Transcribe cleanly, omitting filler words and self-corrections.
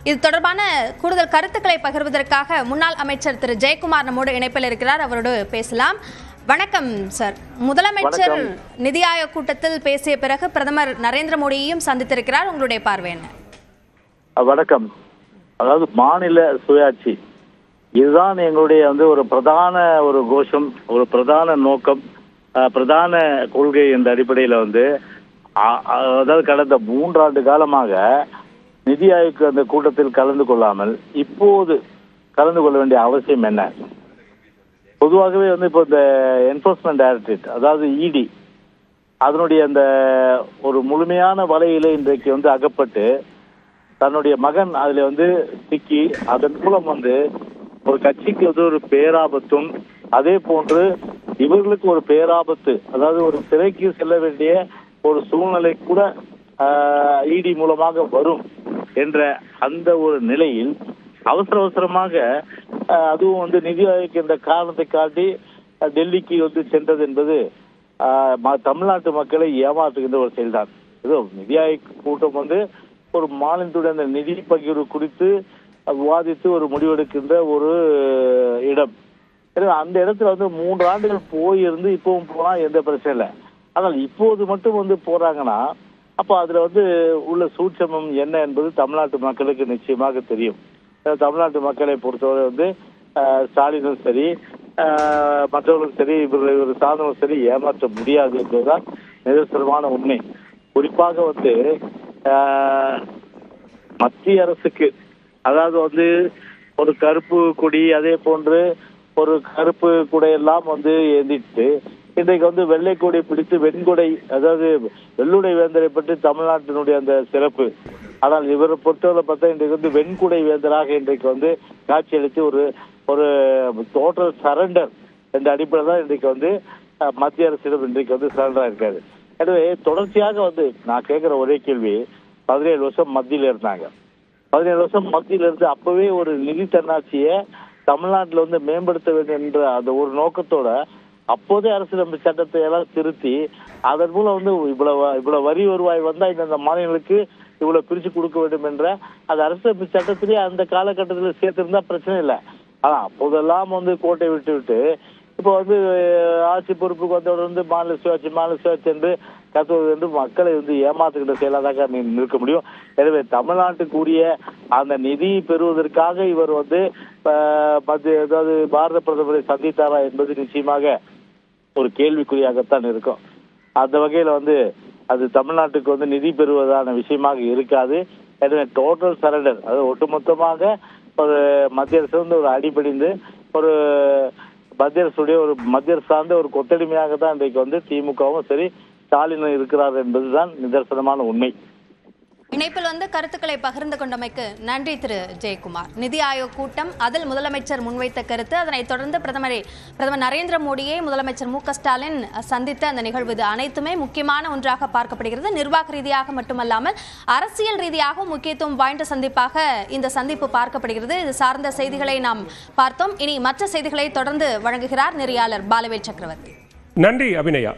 இது தொடர்பான கூடுதல் கருத்துக்களை பகிர்வதற்காக முன்னாள் அமைச்சர் திரு ஜெயக்குமார் நம்மோடு இணைப்பில் இருக்கிறார். அவரோடு பேசலாம். வணக்கம் சார். முதலமைச்சர் நிதி ஆயோக் கூட்டத்தில் பேசிய பிறகு பிரதமர் நரேந்திர மோடியையும் சந்தித்திருக்கிறார். உங்களுடைய பார்வை என்ன? வணக்கம். அதாவது மாநில சுயாட்சி இதுதான் எங்களுடைய ஒரு பிரதான கோஷம், ஒரு பிரதான நோக்கம், பிரதான கொள்கை என்ற அடிப்படையில் அதாவது கடந்த 3 ஆண்டு காலமாக நிதி ஆயோக் அந்த கூட்டத்தில் கலந்து கொள்ளாமல் இப்போது கலந்து கொள்ள வேண்டிய அவசியம் என்ன? பொதுவாகவே இப்போ இந்த என்போர்ஸ்மெண்ட் டைரக்டரேட், அதாவது இடி, அதனுடைய அந்த ஒரு முழுமையான வலையில இன்றைக்கு அகப்பட்டு தன்னுடைய மகன் அதுல சிக்கி அதன் மூலம் ஒரு கட்சிக்கு ஒரு பேராபத்தும், அதே போன்று இவர்களுக்கு ஒரு பேராபத்து, அதாவது ஒரு சிறைக்கு செல்ல வேண்டிய ஒரு சூழ்நிலை கூட இடி மூலமாக வரும் என்ற அந்த ஒரு நிலையில் அவசரமாக அதுவும் நிதி ஆயோக் என்ற காரணத்தை காட்டி டெல்லிக்கு சென்றது என்பது தமிழ்நாட்டு மக்களை ஏமாற்றுகின்ற ஒரு செயல்தான். ஏதோ நிதி ஆயோக் கூட்டம் ஒரு மாநிலத்துடைய அந்த நிதி பகிர்வு குறித்து விவாதித்து ஒரு முடிவெடுக்கின்ற ஒரு இடம். அந்த இடத்துல 3 ஆண்டுகள் போயிருந்து இப்பவும் போனா எந்த பிரச்சனை இல்லை. ஆனால் இப்போது மட்டும் போறாங்கன்னா அப்ப அதுல உள்ள சூட்சமம் என்ன என்பது தமிழ்நாட்டு மக்களுக்கு நிச்சயமாக தெரியும். தமிழ்நாட்டு மக்களை பொறுத்தவரை ஸ்டாலினும் சரி, மற்றவர்களும் சரி, இவர் சாதனம் சரி ஏமாற்ற முடியாது என்பதுதான் நிதர்சனமான உண்மை. குறிப்பாக மத்திய அரசுக்கு, அதாவது ஒரு கருப்பு கொடி, அதே போன்று ஒரு கருப்பு குடையெல்லாம் ஏந்திட்டு இன்றைக்கு வெள்ளை கொடி பிடித்து வெண்கொடை, அதாவது வெள்ளுடை வேந்தரை பற்றி தமிழ்நாட்டினுடைய அந்த சிறப்பு. ஆனால் இவரை பொறுத்தவரை பார்த்தா இன்றைக்கு வெண்குடை வேந்தராக இன்றைக்கு காட்சியளித்து ஒரு டோட்டல் சரண்டர் என்ற அடிப்படையில் தான் இன்றைக்கு மத்திய அரசிடம் இன்றைக்கு சரண்டரா இருக்காரு. எனவே தொடர்ச்சியாக நான் கேட்கிற ஒரே கேள்வி, 17 வருஷம் மத்தியில் இருந்தாங்க. 17 வருஷம் மத்தியில் இருந்து அப்பவே ஒரு நிதி தன்னாட்சியை தமிழ்நாட்டில் மேம்படுத்த வேண்டும் என்ற அந்த ஒரு நோக்கத்தோட அப்போதே அரசியலமைப்பு சட்டத்தை எல்லாம் திருத்தி அதன் மூலம் இவ்வளவு வரி வருவாய் வந்தா இந்த மாநிலங்களுக்கு இவ்வளவு பிரிச்சு கொடுக்க வேண்டும் என்ற அந்த அரசியலமைப்பு சட்டத்திலேயே அந்த காலகட்டத்தில் சேர்த்திருந்தா பிரச்சனை இல்லை. ஆனா அப்போதெல்லாம் கோட்டை விட்டு இப்போ ஆட்சி பொறுப்புக்கு வந்தவுடன் மாநில சுயாட்சி என்று கத்துவது என்று மக்களை ஏமாத்துக்கிட்ட செயலாதாக நிற்க முடியும். எனவே தமிழ்நாட்டுக்குரிய அந்த நிதி பெறுவதற்காக இவர் அதாவது பாரத பிரதமரை சந்தித்தாரா என்பது நிச்சயமாக ஒரு கேள்விக்குறியாகத்தான் இருக்கும். அந்த வகையில அது தமிழ்நாட்டுக்கு நிதி பெறுவதான விஷயமாக இருக்காது. எனவே டோட்டல் சரண்டர், அது ஒட்டுமொத்தமாக ஒரு மத்திய அரசு ஒரு அடிபடிந்து ஒரு மத்திய அரசுடைய ஒரு மத்திய அரசு சார்ந்த ஒரு கொத்தடிமையாக தான் இன்றைக்கு திமுகவும் சரி ஸ்டாலினும் இருக்கிறார் என்பதுதான் நிதர்சனமான உண்மை. இணைப்பில் கருத்துக்களை பகிர்ந்து கொண்டமைக்கு நன்றி திரு ஜெயக்குமார். நிதி ஆயோக் கூட்டம், அதில் முதலமைச்சர் முன்வைத்த கருத்து, அதனைத் தொடர்ந்து பிரதமர் நரேந்திர மோடியை முதலமைச்சர் மு க ஸ்டாலின் சந்தித்த அந்த நிகழ்வு, இது அனைத்துமே முக்கியமான ஒன்றாக பார்க்கப்படுகிறது. நிர்வாக ரீதியாக மட்டுமல்லாமல் அரசியல் ரீதியாக முக்கியத்துவம் வாய்ந்த சந்திப்பாக இந்த சந்திப்பு பார்க்கப்படுகிறது. இது சார்ந்த செய்திகளை நாம் பார்த்தோம். இனி மற்ற செய்திகளை தொடர்ந்து வழங்குகிறார் நெறியாளர் பாலவேல் சக்கரவர்த்தி. நன்றி அபிநயா.